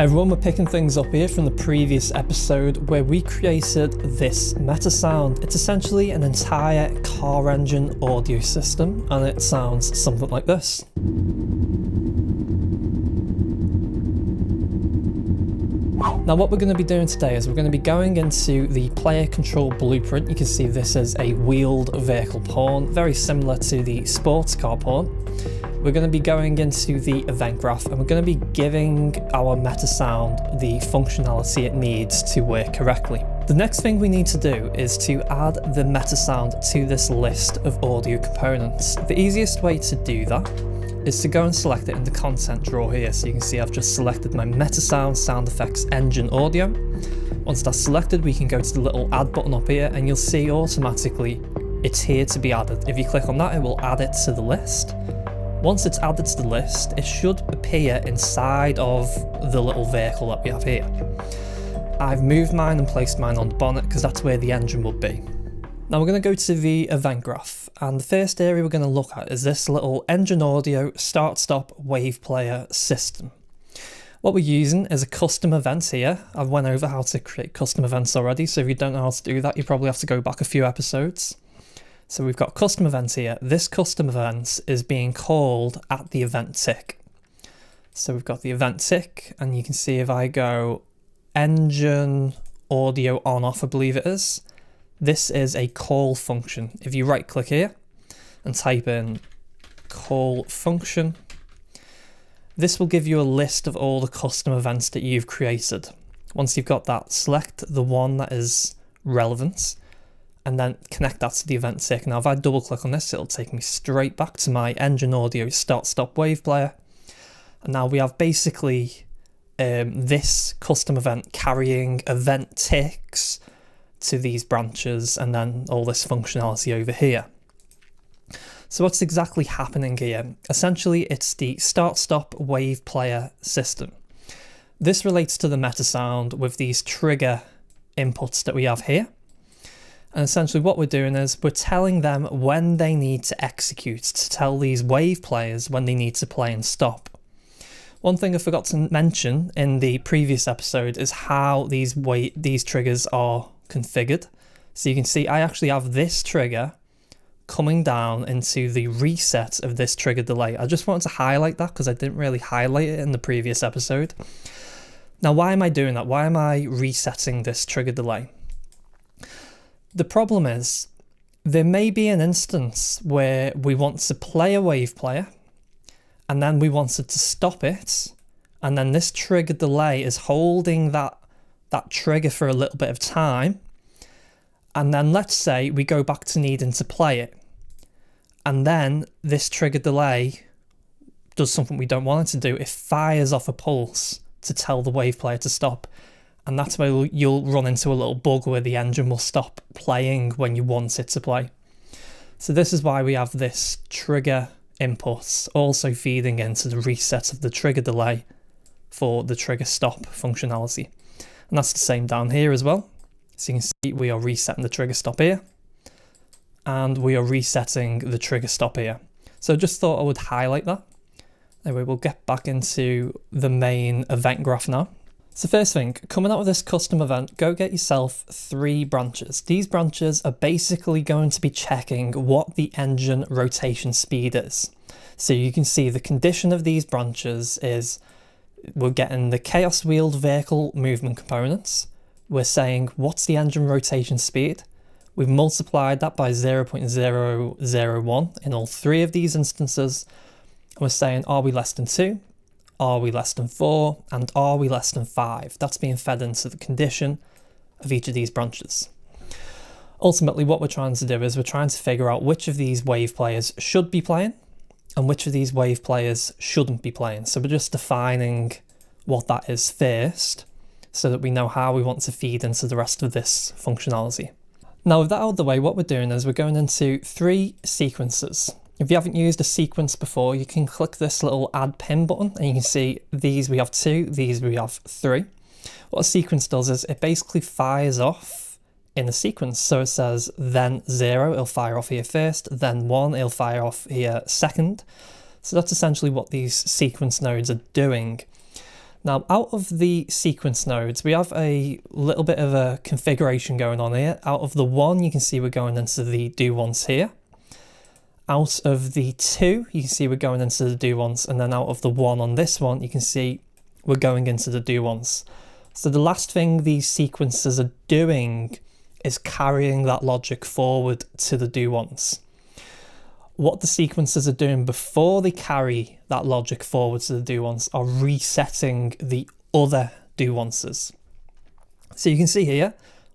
Hi everyone, we're picking things up here from the previous episode where we created this Metasound. It's essentially an entire car engine audio system and it sounds something like this. Now what we're going to be doing today is we're going to be going into the player control blueprint. You can see this is a wheeled vehicle pawn, very similar to the sports car pawn. We're going to be going into the event graph and we're going to be giving our Metasound the functionality it needs to work correctly. The next thing we need to do is to add the Metasound to this list of audio components. The easiest way to do that is to go and select it in the content drawer here. So you can see I've just selected my Metasound sound effects engine audio. Once that's selected, we can go to the little add button up here and you'll see automatically it's here to be added. If you click on that, it will add it to the list. Once it's added to the list, it should appear inside of the little vehicle that we have here. I've moved mine and placed mine on the bonnet because that's where the engine will be. Now we're going to go to the event graph, and the first area we're going to look at is this little engine audio start-stop wave player system. What we're using is a custom event here. I've went over how to create custom events already, so if you don't know how to do that, you probably have to go back a few episodes. So we've got custom events here. This custom event is being called at the event tick. So we've got the event tick, and you can see if I go engine audio on off, I believe it is. This is a call function. If you right click here and type in call function, this will give you a list of all the custom events that you've created. Once you've got that, select the one that is relevant and then connect that to the event tick. Now if I double click on this, it'll take me straight back to my engine audio start stop wave player. And now we have basically this custom event carrying event ticks to these branches and then all this functionality over here. So what's exactly happening here? Essentially it's the start stop wave player system. This relates to the Metasound with these trigger inputs that we have here. And essentially what we're doing is we're telling them when they need to execute, to tell these wave players when they need to play and stop. One thing I forgot to mention in the previous episode is how these triggers are configured. So you can see I actually have this trigger coming down into the reset of this trigger delay. I just wanted to highlight that because I didn't really highlight it in the previous episode. Now why am I doing that? Why am I resetting this trigger delay? The problem is, there may be an instance where we want to play a wave player and then we wanted to stop it, and then this trigger delay is holding that trigger for a little bit of time, and then let's say we go back to needing to play it, and then this trigger delay does something we don't want it to do. It fires off a pulse to tell the wave player to stop. And that's where you'll run into a little bug where the engine will stop playing when you want it to play. So this is why we have this trigger input also feeding into the reset of the trigger delay for the trigger stop functionality. And that's the same down here as well. So you can see we are resetting the trigger stop here, and we are resetting the trigger stop here. So just thought I would highlight that. Anyway, we'll get back into the main event graph now. So first thing, coming out of this custom event, go get yourself 3 branches. These branches are basically going to be checking what the engine rotation speed is. So you can see the condition of these branches is we're getting the chaos wheeled vehicle movement components. We're saying what's the engine rotation speed. We've multiplied that by 0.001 in all 3 of these instances. And we're saying, are we less than 2? Are we less than 4? And are we less than 5? That's being fed into the condition of each of these branches. Ultimately, what we're trying to do is we're trying to figure out which of these wave players should be playing and which of these wave players shouldn't be playing. So we're just defining what that is first so that we know how we want to feed into the rest of this functionality. Now, with that out of the way, what we're doing is we're going into 3 sequences. If you haven't used a sequence before, you can click this little add pin button and you can see these we have 2, these we have 3. What a sequence does is it basically fires off in a sequence. So it says then 0, it'll fire off here first, then 1, it'll fire off here second. So that's essentially what these sequence nodes are doing. Now, out of the sequence nodes, we have a little bit of a configuration going on here. Out of the 1, you can see we're going into the do once here. Out of the 2, you can see we're going into the do once, and then out of the 1 on this one, you can see we're going into the do once. So the last thing these sequences are doing is carrying that logic forward to the do once. What the sequences are doing before they carry that logic forward to the do once are resetting the other do onces. So you can see here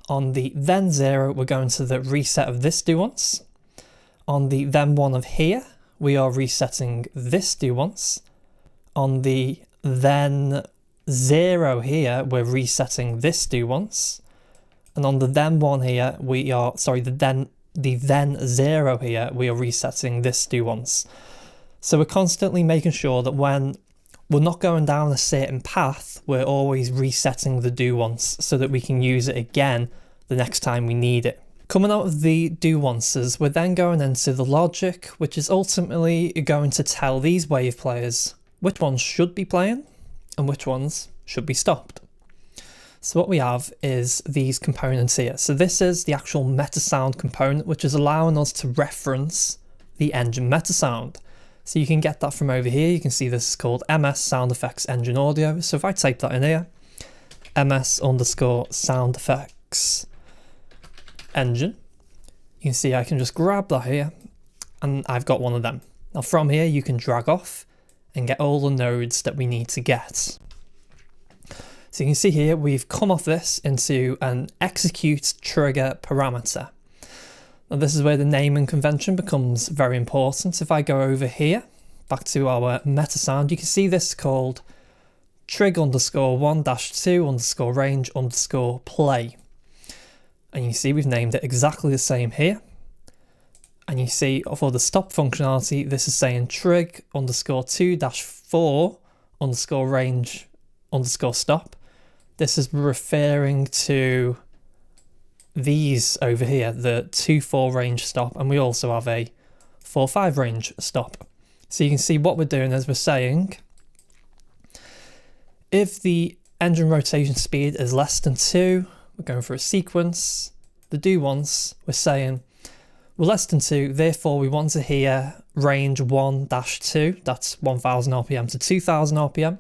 on the then 0, we're going to the reset of this do once. On the then 1 of here, we are resetting this do once. On the then 0 here, we're resetting this do once. And on the then 1 here, we are, sorry, the then 0 here, we are resetting this do once. So we're constantly making sure that when we're not going down a certain path, we're always resetting the do once so that we can use it again the next time we need it. Coming out of the do onces, we're then going into the logic, which is ultimately going to tell these wave players which ones should be playing and which ones should be stopped. So what we have is these components here. So this is the actual Metasound component, which is allowing us to reference the engine Metasound. So you can get that from over here. You can see this is called MS Sound Effects Engine Audio. So if I type that in here, MS_sound effects engine, you can see I can just grab that here and I've got one of them. Now from here, you can drag off and get all the nodes that we need to get. So you can see here, we've come off this into an execute trigger parameter. Now this is where the naming convention becomes very important. If I go over here, back to our Metasound, you can see this is called trig_1-2_range_play. And you see we've named it exactly the same here. And you see for the stop functionality, this is saying trig_2-4_range_stop. This is referring to these over here, the 2-4 range stop, and we also have a 4-5 range stop. So you can see what we're doing is we're saying if the engine rotation speed is less than 2, we're going for a sequence. The do once, we're saying we're less than 2, therefore we want to hear range 1-2, that's 1000 RPM to 2000 RPM,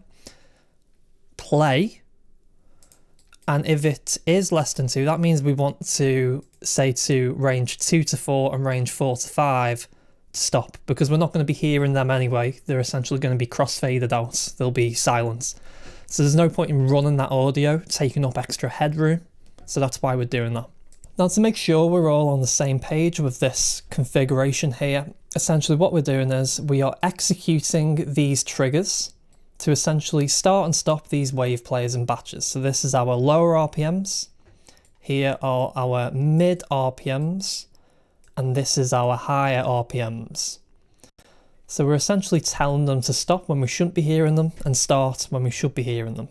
play. And if it is less than 2, that means we want to say to range 2-4 and range 4-5 to stop, because we're not going to be hearing them anyway. They're essentially going to be crossfaded out. There'll be silence. So there's no point in running that audio, taking up extra headroom. So that's why we're doing that. Now to make sure we're all on the same page with this configuration here, essentially what we're doing is we are executing these triggers to essentially start and stop these wave players in batches. So this is our lower RPMs, here are our mid RPMs, and this is our higher RPMs. So we're essentially telling them to stop when we shouldn't be hearing them and start when we should be hearing them.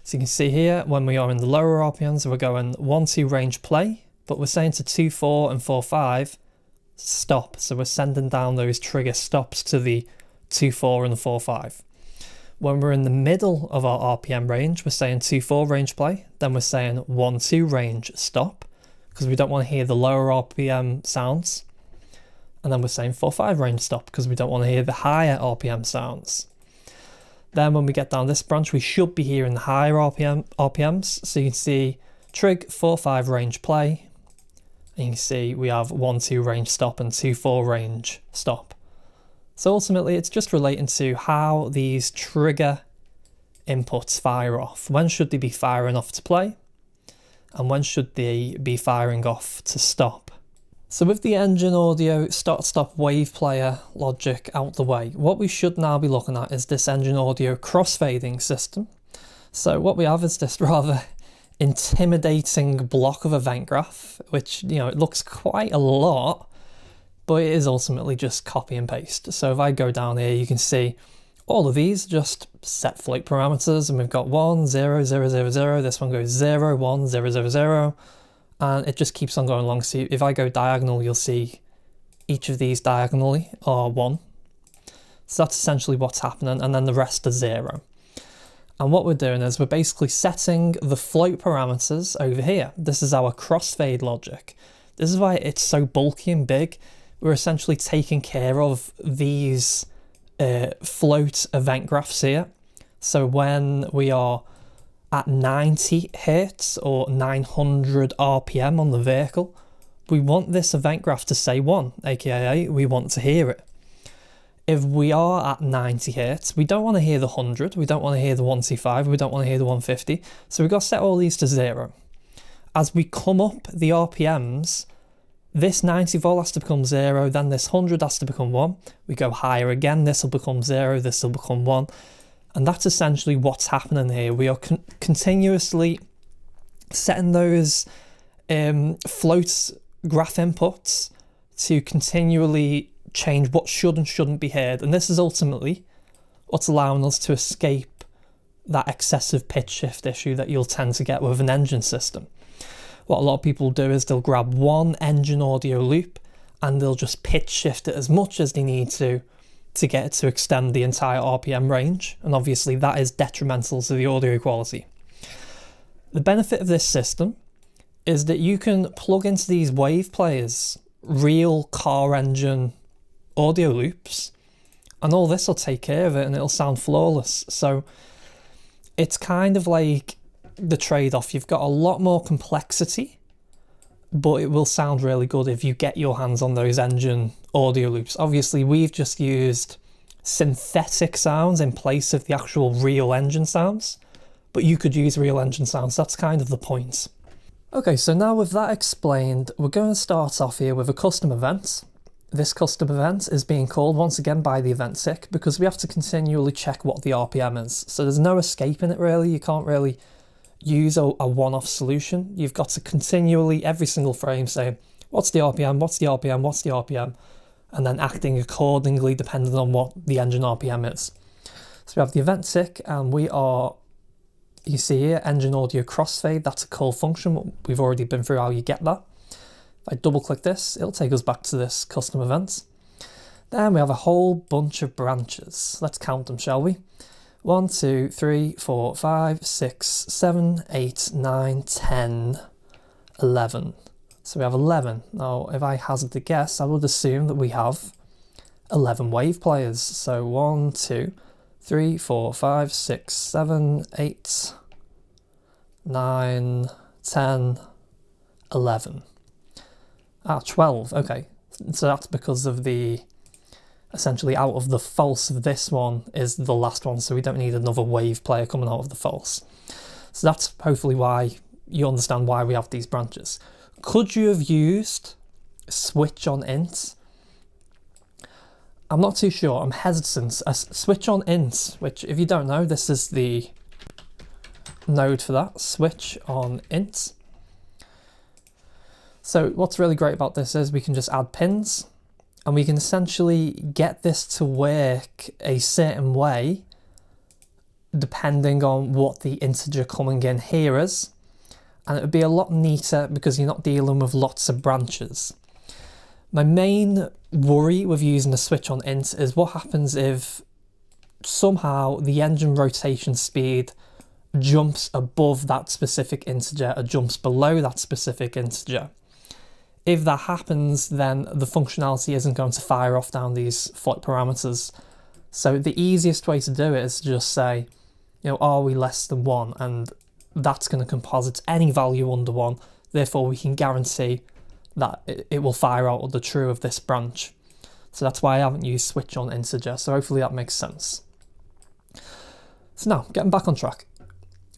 So you can see here, when we are in the lower RPMs, we're going 1-2 range play, but we're saying to 2-4 and 4-5, stop. So we're sending down those trigger stops to the 2-4 and the 4-5. When we're in the middle of our RPM range, we're saying 2-4 range play, then we're saying 1-2 range stop, because we don't want to hear the lower RPM sounds. And then we're saying 4-5 range stop, because we don't want to hear the higher RPM sounds. Then when we get down this branch, we should be hearing the higher RPMs. So you can see trig 4-5 range play, and you can see we have 1-2 range stop and 2-4 range stop. So ultimately, it's just relating to how these trigger inputs fire off. When should they be firing off to play? And when should they be firing off to stop? So with the engine audio start-stop wave player logic out the way, what we should now be looking at is this engine audio crossfading system. So what we have is this rather intimidating block of event graph, which, you know, it looks quite a lot, but it is ultimately just copy and paste. So if I go down here, you can see all of these just set float parameters, and we've got 1, 0, 0, 0, 0. This one goes 0, 1, 0, 0, 0, and it just keeps on going along. So if I go diagonal, you'll see each of these diagonally are 1. So that's essentially what's happening, and then the rest are 0. And what we're doing is we're basically setting the float parameters over here. This is our crossfade logic. This is why it's so bulky and big. We're essentially taking care of these float event graphs here. So when we are at 90 hertz or 900 RPM on the vehicle, we want this event graph to say 1, aka we want to hear it. If we are at 90 hertz, we don't want to hear the 100, we don't want to hear the 125, we don't want to hear the 150, so we've got to set all these to 0. As we come up the RPMs, this 90 volt has to become 0, then this 100 has to become 1. We go higher again, this will become 0, this will become 1. And that's essentially what's happening here. We are continuously setting those float graph inputs to continually change what should and shouldn't be heard. And this is ultimately what's allowing us to escape that excessive pitch shift issue that you'll tend to get with an engine system. What a lot of people do is they'll grab one engine audio loop and they'll just pitch shift it as much as they need to get it to extend the entire RPM range. And obviously that is detrimental to the audio quality. The benefit of this system is that you can plug into these wave players real car engine audio loops, and all this will take care of it and it'll sound flawless. So it's kind of like the trade-off. You've got a lot more complexity, but it will sound really good if you get your hands on those engine audio loops. Obviously we've just used synthetic sounds in place of the actual real engine sounds, but you could use real engine sounds. That's kind of the point. Okay, so now with that explained, we're going to start off here with a custom event. This custom event is being called once again by the event tick because we have to continually check what the RPM is. So there's no escaping it really. You can't really use a one-off solution. You've got to continually, every single frame, say, what's the RPM, what's the RPM, what's the RPM, and then acting accordingly depending on what the engine RPM is. So we have the event tick, and we are, you see here, engine audio crossfade. That's a call function. We've already been through how you get that. If I double click this, it'll take us back to this custom event. Then we have a whole bunch of branches. Let's count them, shall we? 1, 2, 3, 4, 5, 6, 7, 8, 9, 10, 11. So we have 11. Now, if I hazard a guess, I would assume that we have 11 wave players. So 1, 2, 3, 4, 5, 6, 7, 8, 9, 10, 11. 12, okay. So that's because of the, essentially out of the false of this one is the last one, so we don't need another wave player coming out of the false. So that's hopefully why you understand why we have these branches. Could you have used switch on int? I'm not too sure, I'm hesitant. A switch on int, which if you don't know, this is the node for that, switch on int. So what's really great about this is we can just add pins and we can essentially get this to work a certain way depending on what the integer coming in here is. And it would be a lot neater because you're not dealing with lots of branches. My main worry with using a switch on int is what happens if somehow the engine rotation speed jumps above that specific integer or jumps below that specific integer. If that happens, then the functionality isn't going to fire off down these float parameters. So the easiest way to do it is to just say, you know, are we less than 1? And that's going to composite any value under 1. Therefore, we can guarantee that it will fire out the true of this branch. So that's why I haven't used switch on integer. So hopefully that makes sense. So now, getting back on track.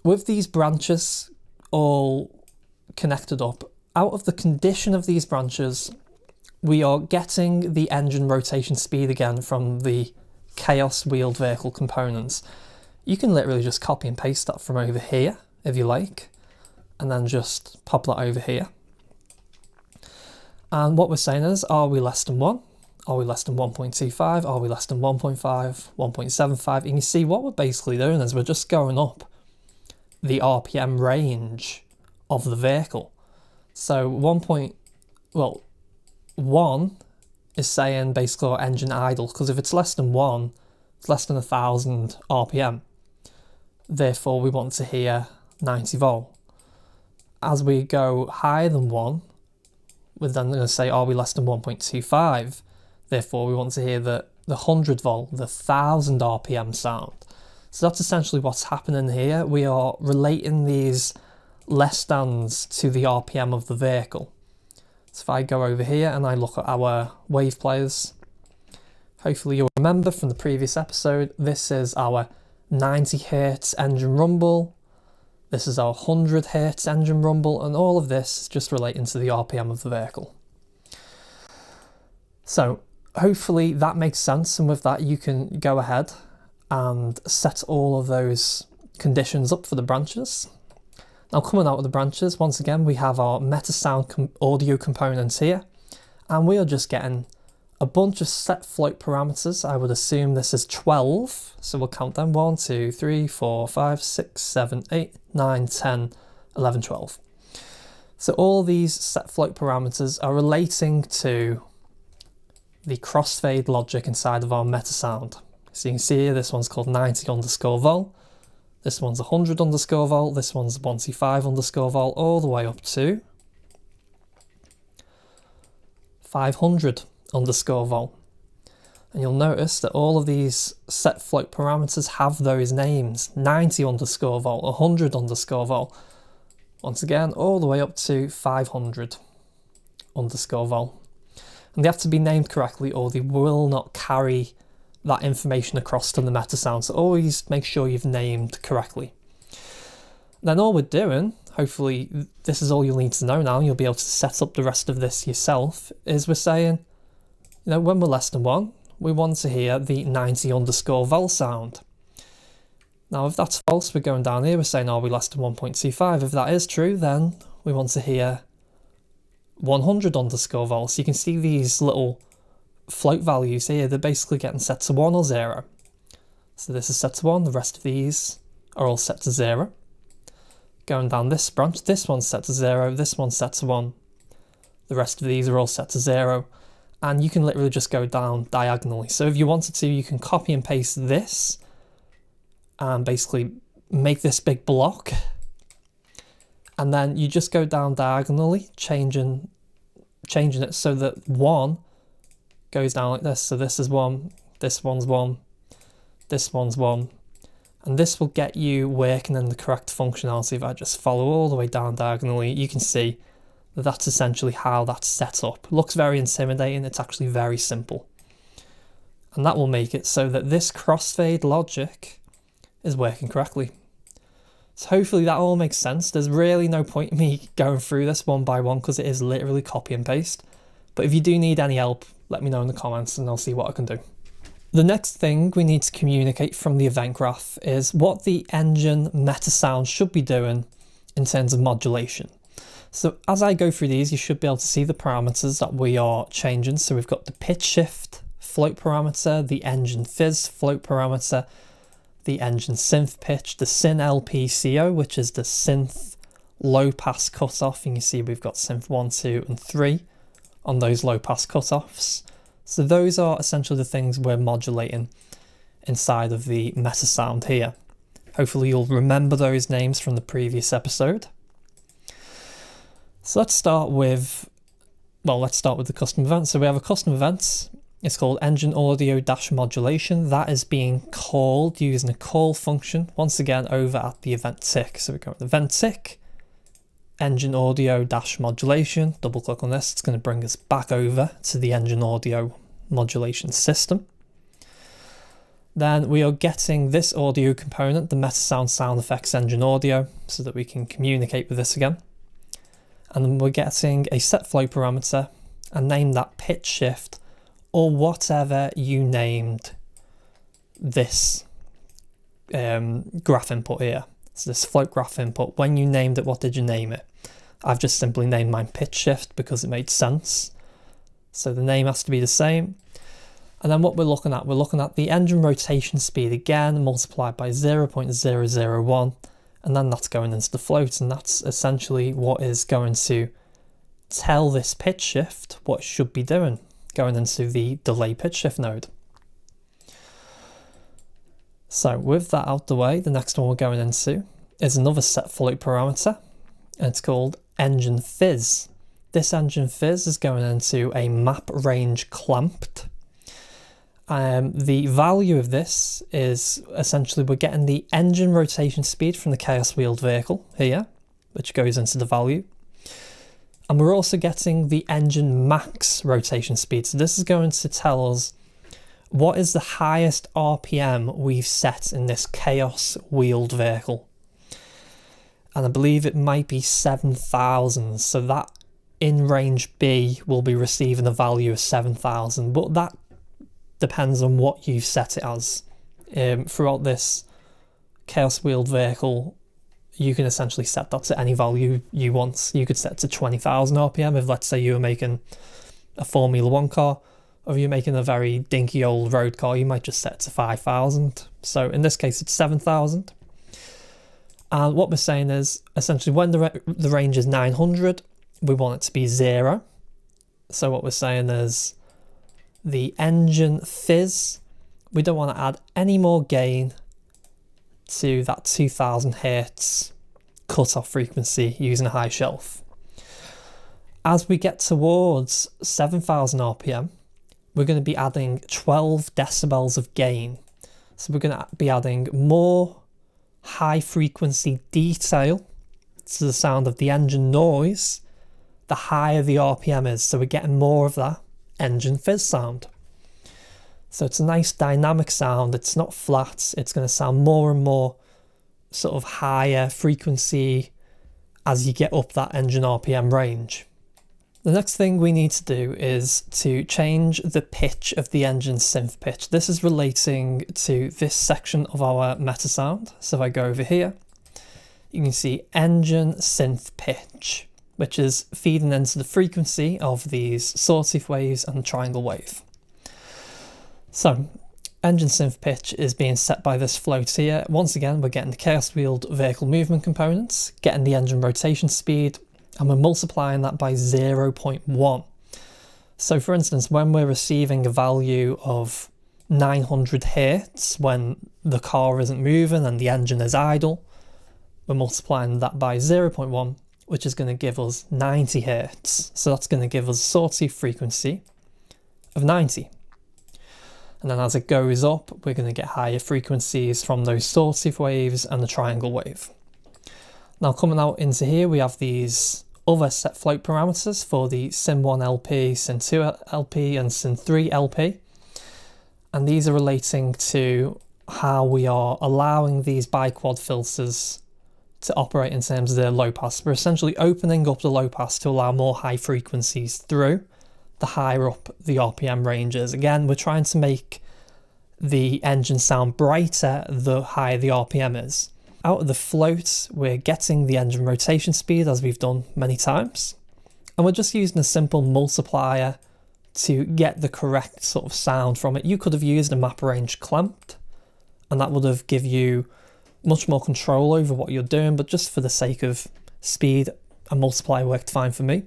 With these branches all connected up, out of the condition of these branches, we are getting the engine rotation speed again from the chaos wheeled vehicle components. You can literally just copy and paste that from over here, if you like, and then just pop that over here. And what we're saying is, are we less than 1? Are we less than 1.25? Are we less than 1.5? 1.75? And you see what we're basically doing is we're just going up the RPM range of the vehicle. So 1 is saying basically our engine idle, because if it's less than 1, it's less than 1,000 RPM. therefore we want to hear 90 volt. As we go higher than 1, we're then going to say, are we less than 1.25? Therefore we want to hear the 100 volt, the 1000 RPM sound. So that's essentially what's happening here. We are relating these less thans to the RPM of the vehicle. So if I go over here and I look at our wave players, hopefully you'll remember from the previous episode, this is our 90 Hz engine rumble, this is our 100 Hz engine rumble, and all of this is just relating to the RPM of the vehicle. So hopefully that makes sense, and with that you can go ahead and set all of those conditions up for the branches. Now coming out of the branches, once again we have our Metasound audio components here, and we are just getting a bunch of set float parameters. I would assume this is 12, so we'll count them: 1, 2, 3, 4, 5, 6, 7, 8, 9, 10, 11, 12. So all these set float parameters are relating to the crossfade logic inside of our Metasound. So you can see here, this one's called 90 underscore vol, this one's 100 underscore vol, this one's 125 underscore vol, all the way up to 500 underscore vol. And you'll notice that all of these set float parameters have those names: 90 underscore vol, 100 underscore vol, once again all the way up to 500 underscore vol. And they have to be named correctly or they will not carry that information across to the Metasound, so always make sure you've named correctly. Then all we're doing, hopefully this is all you'll need to know now, you'll be able to set up the rest of this yourself, is we're saying, you know, when we're less than 1, we want to hear the 90 underscore vol sound. Now if that's false, we're going down here, we're saying, are we less than 1.25? If that is true, then we want to hear 100 underscore vol. So you can see these little float values here, they're basically getting set to 1 or 0. So this is set to 1, the rest of these are all set to 0. Going down this branch, this one's set to 0, this one's set to 1, the rest of these are all set to 0, and you can literally just go down diagonally. So if you wanted to, you can copy and paste this and basically make this big block, and then you just go down diagonally, changing it so that 1 goes down like this. So this is 1, this one's 1, this one's 1, and this will get you working in the correct functionality. If I just follow all the way down diagonally, you can see that that's essentially how that's set up. It looks very intimidating, it's actually very simple. And that will make it so that this crossfade logic is working correctly. So hopefully that all makes sense. There's really no point in me going through this one by one because it is literally copy and paste. But if you do need any help, let me know in the comments and I'll see what I can do. The next thing we need to communicate from the event graph is what the engine Metasound should be doing in terms of modulation. So as I go through these, you should be able to see the parameters that we are changing. So we've got the pitch shift float parameter, the engine fizz float parameter, the engine synth pitch, the syn LPCO, which is the synth low pass cutoff. You can see we've got synth 1, 2 and 3 on those low pass cutoffs. So those are essentially the things we're modulating inside of the Metasound here. Hopefully you'll remember those names from the previous episode. So let's start with the custom event. So we have a custom event. It's called engine audio dash modulation. That is being called using a call function, once again over at the event tick. So we go to the event tick, engine audio dash modulation, double click on this, it's going to bring us back over to the engine audio modulation system. Then we are getting this audio component, the Metasound sound effects engine audio, so that we can communicate with this again. And then we're getting a set flow parameter and name that pitch shift or whatever you named this graph input here. So this float graph input, when you named it, what did you name it? I've just simply named mine pitch shift because it made sense. So the name has to be the same. And then what we're looking at the engine rotation speed again, multiplied by 0.001, and then that's going into the float, and that's essentially what is going to tell this pitch shift what it should be doing, going into the delay pitch shift node. So with that out the way, the next one we're going into is another set float parameter, and it's called engine fizz. This engine fizz is going into a map range clamped. The value of this is essentially we're getting the engine rotation speed from the chaos wheeled vehicle here, which goes into the value. And we're also getting the engine max rotation speed. So this is going to tell us what is the highest RPM we've set in this chaos wheeled vehicle. And I believe it might be 7,000. So that in range B will be receiving a value of 7,000, but that depends on what you've set it as. Throughout this chaos wheeled vehicle, you can essentially set that to any value you want. You could set it to 20,000 RPM if, let's say, you were making a Formula 1 car, or if you're making a very dinky old road car, you might just set it to 5,000. So in this case, it's 7,000. And what we're saying is, essentially, when the range is 900, we want it to be 0. So what we're saying is, the engine fizz, we don't want to add any more gain to that 2000 Hertz cutoff frequency using a high shelf. As we get towards 7000 RPM, we're going to be adding 12 decibels of gain. So we're going to be adding more high frequency detail to the sound of the engine noise, the higher the RPM is. So we're getting more of that engine fizz sound. So it's a nice dynamic sound. It's not flat. It's going to sound more and more sort of higher frequency as you get up that engine RPM range. The next thing we need to do is to change the pitch of the engine synth pitch. This is relating to this section of our Metasound. So if I go over here, you can see engine synth pitch, which is feeding into the frequency of these sawtooth waves and triangle wave. So engine synth pitch is being set by this float here. Once again, we're getting the chaos wheeled vehicle movement components, getting the engine rotation speed, and we're multiplying that by 0.1. So for instance, when we're receiving a value of 900 Hertz when the car isn't moving and the engine is idle, we're multiplying that by 0.1, which is going to give us 90 Hertz. So that's going to give us a sawtooth frequency of 90. And then as it goes up, we're going to get higher frequencies from those sawtooth waves and the triangle wave. Now coming out into here, we have these other set float parameters for the Sim1 LP, Sim2 LP and Sim3 LP. And these are relating to how we are allowing these biquad filters to operate in terms of their low pass. We're essentially opening up the low pass to allow more high frequencies through, the higher up the RPM range is. Again, we're trying to make the engine sound brighter the higher the RPM is. Out of the float, we're getting the engine rotation speed as we've done many times. And we're just using a simple multiplier to get the correct sort of sound from it. You could have used a map range clamped, and that would have given you much more control over what you're doing, but just for the sake of speed, a multiplier worked fine for me.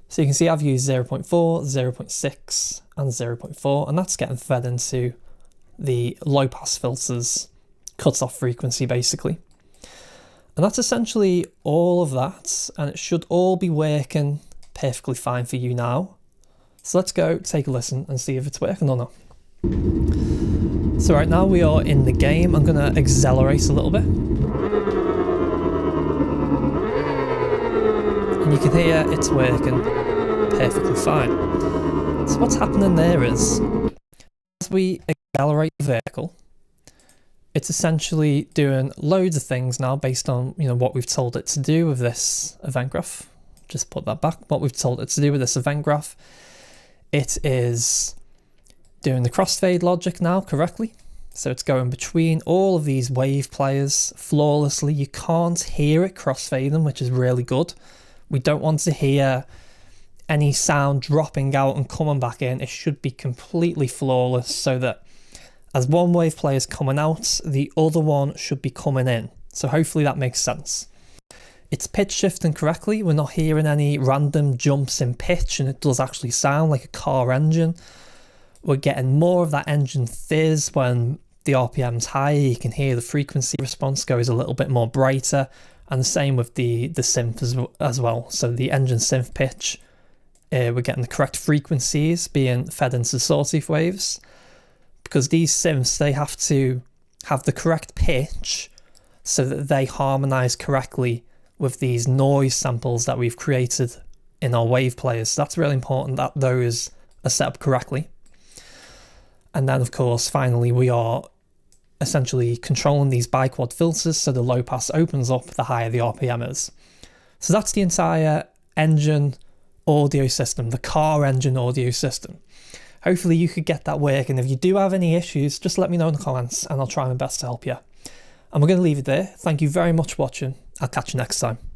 So you can see I've used 0.4, 0.6 and 0.4, and that's getting fed into the low pass filters cutoff frequency basically. And that's essentially all of that, and it should all be working perfectly fine for you now. So let's go take a listen and see if it's working or not. So right now we are in the game. I'm going to accelerate a little bit. And you can hear it's working perfectly fine. So what's happening there is, as we accelerate the vehicle, it's essentially doing loads of things now based on, what we've told it to do with this event graph. Just put that back. What we've told it to do with this event graph. It is doing the crossfade logic now correctly. So it's going between all of these wave players flawlessly. You can't hear it crossfading, which is really good. We don't want to hear any sound dropping out and coming back in. It should be completely flawless so that as one wave player is coming out, the other one should be coming in. So hopefully that makes sense. It's pitch shifting correctly. We're not hearing any random jumps in pitch, and it does actually sound like a car engine. We're getting more of that engine fizz when the RPMs higher, you can hear the frequency response goes a little bit more brighter, and the same with the synth as well. So the engine synth pitch, we're getting the correct frequencies being fed into the sawtooth waves, because these synths, they have to have the correct pitch so that they harmonize correctly with these noise samples that we've created in our wave players. So that's really important that those are set up correctly. And then of course, finally, we are essentially controlling these bi-quad filters so the low pass opens up the higher the RPM is. So that's the entire engine audio system, the car engine audio system. Hopefully you could get that working. If you do have any issues, just let me know in the comments and I'll try my best to help you. And we're going to leave it there. Thank you very much for watching. I'll catch you next time.